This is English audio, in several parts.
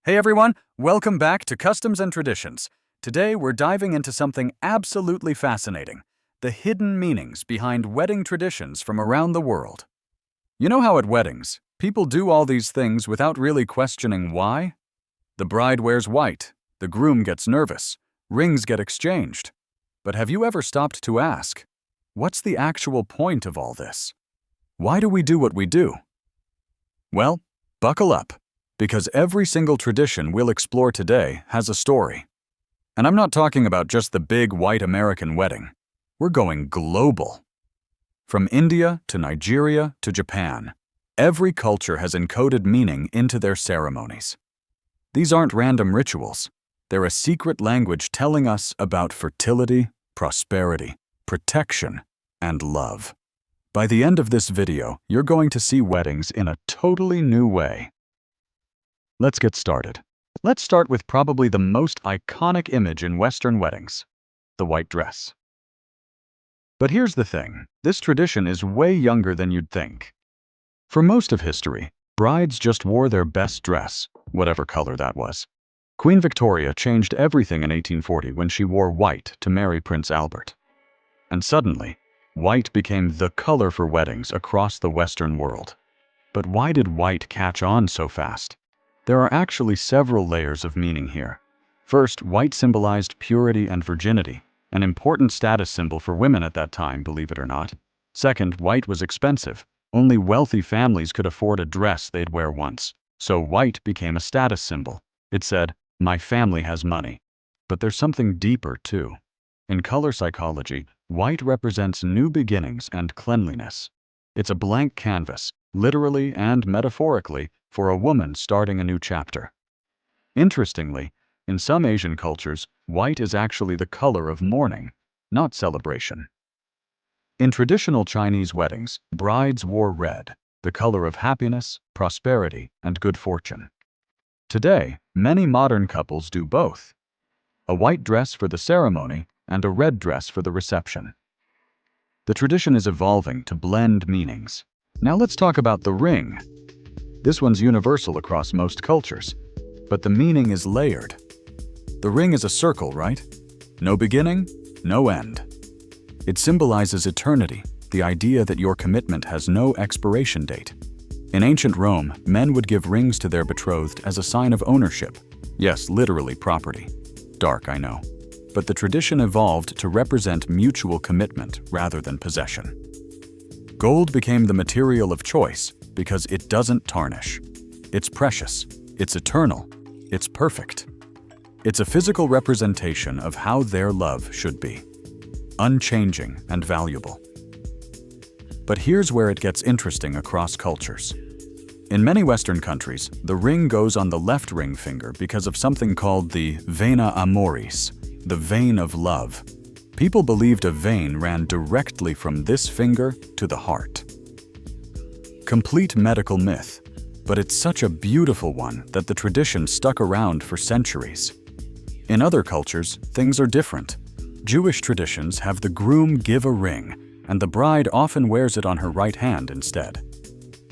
Hey everyone, welcome back to Customs and Traditions. Today we're diving into something absolutely fascinating, the hidden meanings behind wedding traditions from around the world. You know how at weddings, people do all these things without really questioning why? The bride wears white, the groom gets nervous, rings get exchanged. But have you ever stopped to ask, what's the actual point of all this? Why do we do what we do? Well, buckle up, because every single tradition we'll explore today has a story. And I'm not talking about just the big white American wedding. We're going global. From India to Nigeria to Japan, every culture has encoded meaning into their ceremonies. These aren't random rituals. They're a secret language telling us about fertility, prosperity, protection, and love. By the end of this video, you're going to see weddings in a totally new way. Let's get started. Let's start with probably the most iconic image in Western weddings, the white dress. But here's the thing, this tradition is way younger than you'd think. For most of history, brides just wore their best dress, whatever color that was. Queen Victoria changed everything in 1840 when she wore white to marry Prince Albert. And suddenly, white became the color for weddings across the Western world. But why did white catch on so fast? There are actually several layers of meaning here. First, white symbolized purity and virginity, an important status symbol for women at that time, believe it or not. Second, white was expensive. Only wealthy families could afford a dress they'd wear once. So white became a status symbol. It said, "My family has money." But there's something deeper, too. In color psychology, white represents new beginnings and cleanliness. It's a blank canvas, literally and metaphorically, for a woman starting a new chapter. Interestingly, in some Asian cultures, white is actually the color of mourning, not celebration. In traditional Chinese weddings, brides wore red, the color of happiness, prosperity, and good fortune. Today, many modern couples do both. A white dress for the ceremony and a red dress for the reception. The tradition is evolving to blend meanings. Now let's talk about the ring. This one's universal across most cultures, but the meaning is layered. The ring is a circle, right? No beginning, no end. It symbolizes eternity, the idea that your commitment has no expiration date. In ancient Rome, men would give rings to their betrothed as a sign of ownership. Yes, literally property. Dark, I know. But the tradition evolved to represent mutual commitment rather than possession. Gold became the material of choice because it doesn't tarnish. It's precious, it's eternal, it's perfect. It's a physical representation of how their love should be, unchanging and valuable. But here's where it gets interesting across cultures. In many Western countries, the ring goes on the left ring finger because of something called the vena amoris, the vein of love. People believed a vein ran directly from this finger to the heart. Complete medical myth, but it's such a beautiful one that the tradition stuck around for centuries. In other cultures, things are different. Jewish traditions have the groom give a ring, and the bride often wears it on her right hand instead.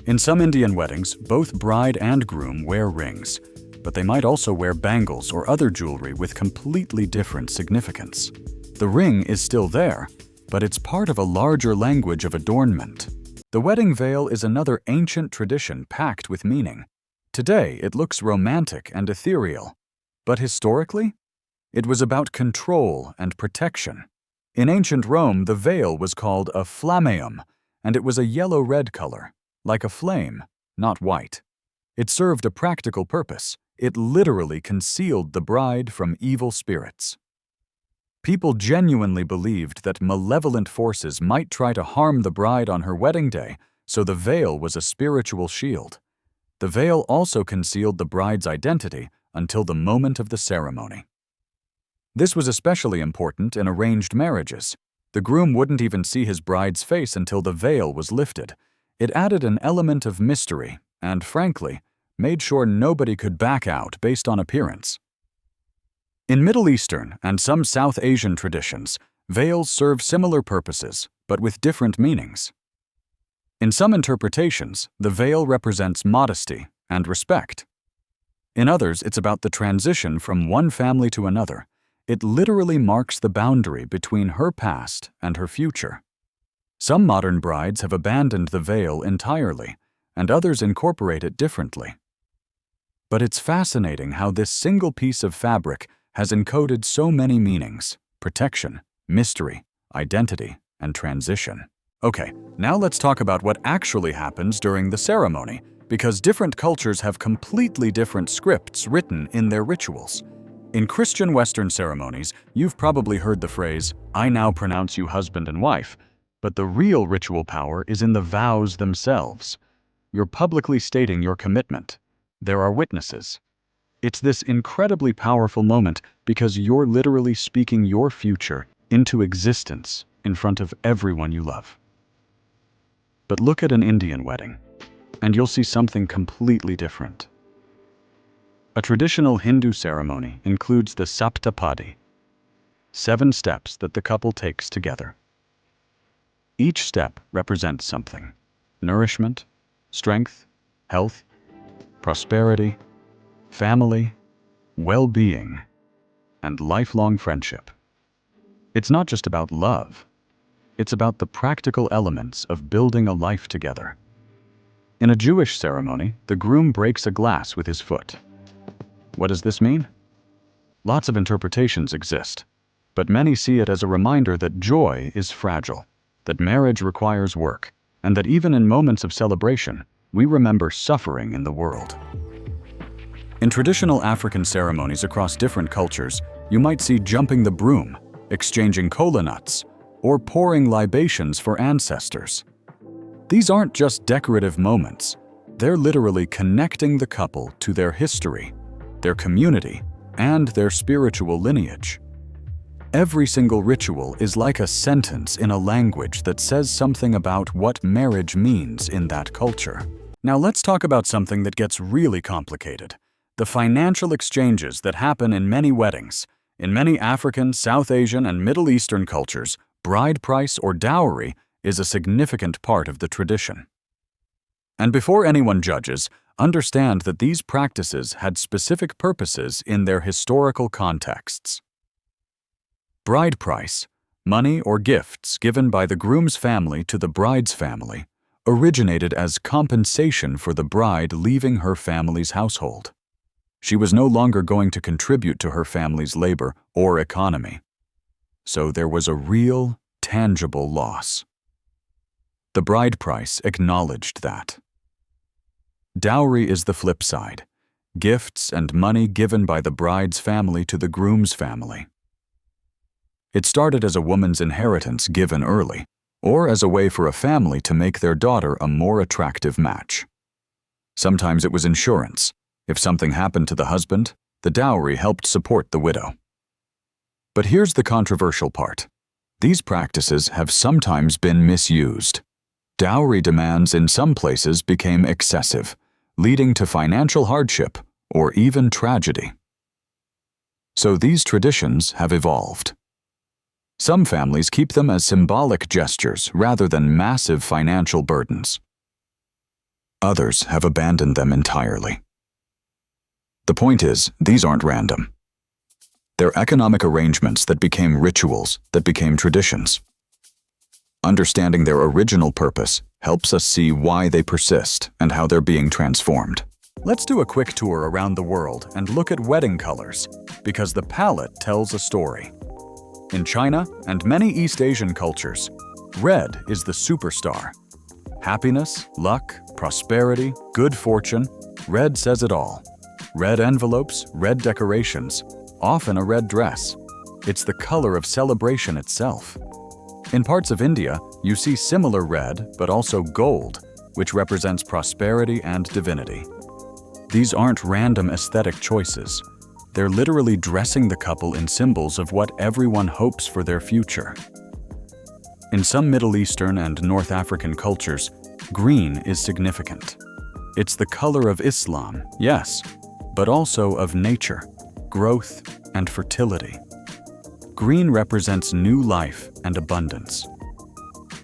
In some Indian weddings, both bride and groom wear rings, but they might also wear bangles or other jewelry with completely different significance. The ring is still there, but it's part of a larger language of adornment. The wedding veil is another ancient tradition packed with meaning. Today, it looks romantic and ethereal. But historically, it was about control and protection. In ancient Rome, the veil was called a flammeum, and it was a yellow-red color, like a flame, not white. It served a practical purpose. It literally concealed the bride from evil spirits. People genuinely believed that malevolent forces might try to harm the bride on her wedding day, so the veil was a spiritual shield. The veil also concealed the bride's identity until the moment of the ceremony. This was especially important in arranged marriages. The groom wouldn't even see his bride's face until the veil was lifted. It added an element of mystery and, frankly, made sure nobody could back out based on appearance. In Middle Eastern and some South Asian traditions, veils serve similar purposes, but with different meanings. In some interpretations, the veil represents modesty and respect. In others, it's about the transition from one family to another. It literally marks the boundary between her past and her future. Some modern brides have abandoned the veil entirely, and others incorporate it differently. But it's fascinating how this single piece of fabric has encoded so many meanings: protection, mystery, identity, and transition. Okay, now let's talk about what actually happens during the ceremony, because different cultures have completely different scripts written in their rituals. In Christian Western ceremonies, you've probably heard the phrase, "I now pronounce you husband and wife," but the real ritual power is in the vows themselves. You're publicly stating your commitment. There are witnesses. It's this incredibly powerful moment because you're literally speaking your future into existence in front of everyone you love. But look at an Indian wedding, and you'll see something completely different. A traditional Hindu ceremony includes the Saptapadi, 7 steps that the couple takes together. Each step represents something: nourishment, strength, health, prosperity, family, well-being, and lifelong friendship. It's not just about love. It's about the practical elements of building a life together. In a Jewish ceremony, the groom breaks a glass with his foot. What does this mean? Lots of interpretations exist, but many see it as a reminder that joy is fragile, that marriage requires work, and that even in moments of celebration, we remember suffering in the world. In traditional African ceremonies across different cultures, you might see jumping the broom, exchanging kola nuts, or pouring libations for ancestors. These aren't just decorative moments. They're literally connecting the couple to their history, their community, and their spiritual lineage. Every single ritual is like a sentence in a language that says something about what marriage means in that culture. Now let's talk about something that gets really complicated: the financial exchanges that happen in many weddings. In many African, South Asian, and Middle Eastern cultures, bride price or dowry is a significant part of the tradition. And before anyone judges, understand that these practices had specific purposes in their historical contexts. Bride price, money or gifts given by the groom's family to the bride's family, originated as compensation for the bride leaving her family's household. She was no longer going to contribute to her family's labor or economy. So there was a real, tangible loss. The bride price acknowledged that. Dowry is the flip side: gifts and money given by the bride's family to the groom's family. It started as a woman's inheritance given early, or as a way for a family to make their daughter a more attractive match. Sometimes it was insurance. If something happened to the husband, the dowry helped support the widow. But here's the controversial part. These practices have sometimes been misused. Dowry demands in some places became excessive, leading to financial hardship or even tragedy. So these traditions have evolved. Some families keep them as symbolic gestures rather than massive financial burdens. Others have abandoned them entirely. The point is, these aren't random. They're economic arrangements that became rituals, that became traditions. Understanding their original purpose helps us see why they persist and how they're being transformed. Let's do a quick tour around the world and look at wedding colors, because the palette tells a story. In China and many East Asian cultures, red is the superstar. Happiness, luck, prosperity, good fortune, red says it all. Red envelopes, red decorations, often a red dress. It's the color of celebration itself. In parts of India, you see similar red, but also gold, which represents prosperity and divinity. These aren't random aesthetic choices. They're literally dressing the couple in symbols of what everyone hopes for their future. In some Middle Eastern and North African cultures, green is significant. It's the color of Islam, yes, but also of nature, growth, and fertility. Green represents new life and abundance.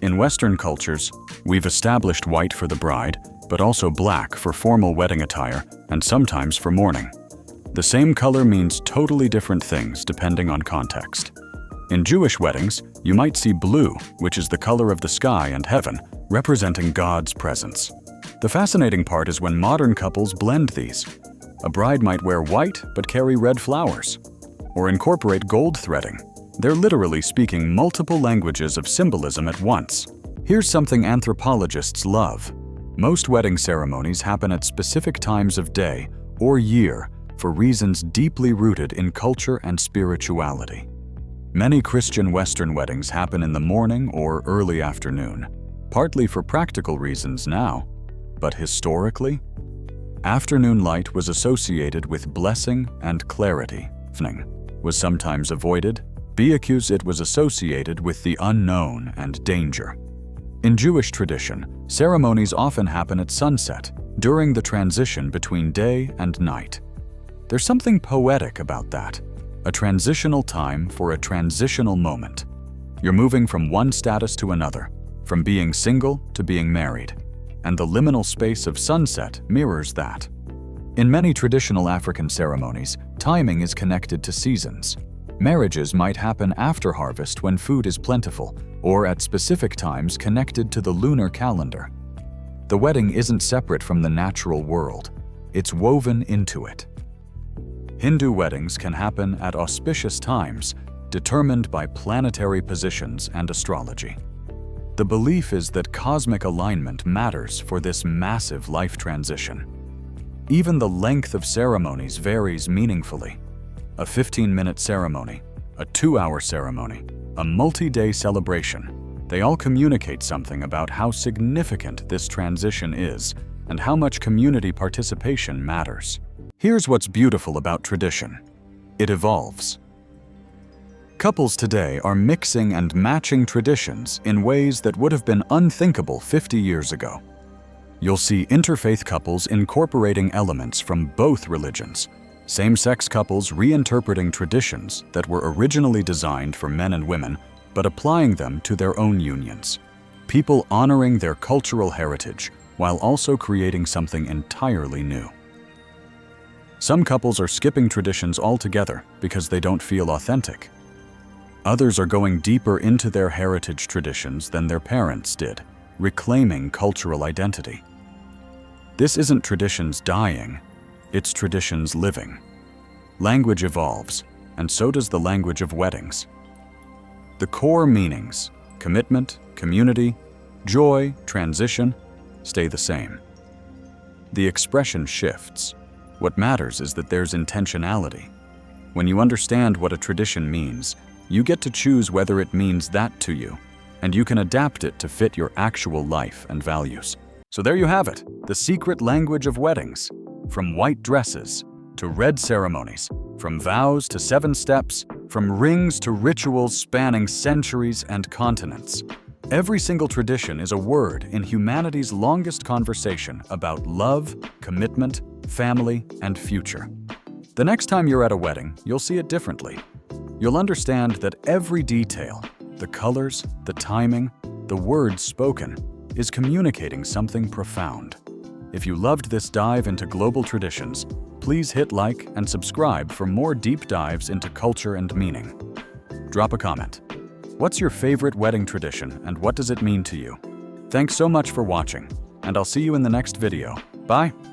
In Western cultures, we've established white for the bride, but also black for formal wedding attire and sometimes for mourning. The same color means totally different things depending on context. In Jewish weddings, you might see blue, which is the color of the sky and heaven, representing God's presence. The fascinating part is when modern couples blend these. A bride might wear white but carry red flowers, or incorporate gold threading. They're literally speaking multiple languages of symbolism at once. Here's something anthropologists love. Most wedding ceremonies happen at specific times of day or year for reasons deeply rooted in culture and spirituality. Many Christian Western weddings happen in the morning or early afternoon, partly for practical reasons now, but historically, afternoon light was associated with blessing and clarity. Evening was sometimes avoided because it was associated with the unknown and danger. In Jewish tradition, ceremonies often happen at sunset, during the transition between day and night. There's something poetic about that, a transitional time for a transitional moment. You're moving from one status to another, from being single to being married, and the liminal space of sunset mirrors that. In many traditional African ceremonies, timing is connected to seasons. Marriages might happen after harvest when food is plentiful, or at specific times connected to the lunar calendar. The wedding isn't separate from the natural world, it's woven into it. Hindu weddings can happen at auspicious times, determined by planetary positions and astrology. The belief is that cosmic alignment matters for this massive life transition. Even the length of ceremonies varies meaningfully. A 15-minute ceremony, a 2-hour ceremony, a multi-day celebration. They all communicate something about how significant this transition is and how much community participation matters. Here's what's beautiful about tradition. It evolves. Couples today are mixing and matching traditions in ways that would have been unthinkable 50 years ago. You'll see interfaith couples incorporating elements from both religions, same-sex couples reinterpreting traditions that were originally designed for men and women, but applying them to their own unions. People honoring their cultural heritage while also creating something entirely new. Some couples are skipping traditions altogether because they don't feel authentic. Others are going deeper into their heritage traditions than their parents did, reclaiming cultural identity. This isn't traditions dying, it's traditions living. Language evolves, and so does the language of weddings. The core meanings, commitment, community, joy, transition, stay the same. The expression shifts. What matters is that there's intentionality. When you understand what a tradition means, you get to choose whether it means that to you, and you can adapt it to fit your actual life and values. So there you have it, the secret language of weddings. From white dresses to red ceremonies, from vows to 7 steps, from rings to rituals spanning centuries and continents. Every single tradition is a word in humanity's longest conversation about love, commitment, family, and future. The next time you're at a wedding, you'll see it differently. You'll understand that every detail, the colors, the timing, the words spoken, is communicating something profound. If you loved this dive into global traditions, please hit like and subscribe for more deep dives into culture and meaning. Drop a comment. What's your favorite wedding tradition and what does it mean to you? Thanks so much for watching, and I'll see you in the next video. Bye!